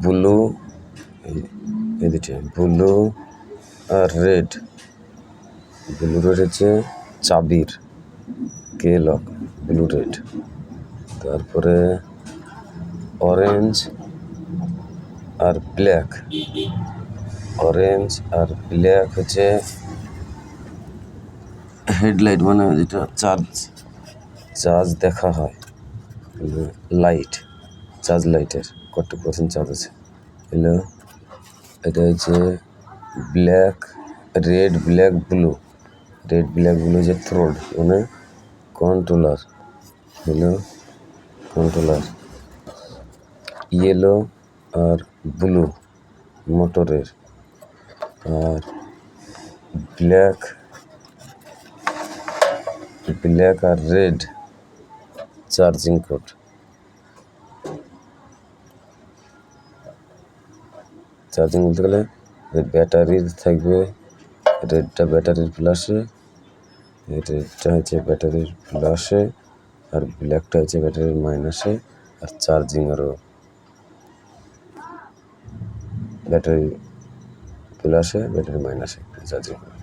Blue, এই দুটি blue আর red. Blue red হচ্ছে চাবির কে লক, ব্লু রেড। তারপরে অরেঞ্জ আর ব্ল্যাক। অরেঞ্জ আর ব্ল্যাক হচ্ছে হেডলাইট, মানে যেটা চার্জ দেখা হয়, লাইট, চার্জ লাইটের কত পার্সেন্ট চার্জ আছে। হ্যালো, এটা হচ্ছে black, red black blue. Red black blue যে থ্রোড, মানে কন্ট্রোলার। Hello, controller. ইয়েলো আর ব্লু মোটরের। আর ব্ল্যাক আর রেড চার্জিং কোড। চার্জিং বলতে গেলে ব্যাটারির থাকবে, রেডটা ব্যাটারির প্লাসে, রেডটা হচ্ছে ব্যাটারির প্লাসে, আর ব্ল্যাকটা হচ্ছে ব্যাটারির মাইনাসে। আর চার্জিং আরও ব্যাটারি প্লাসে, ব্যাটারি মাইনাসে চার্জিং করে।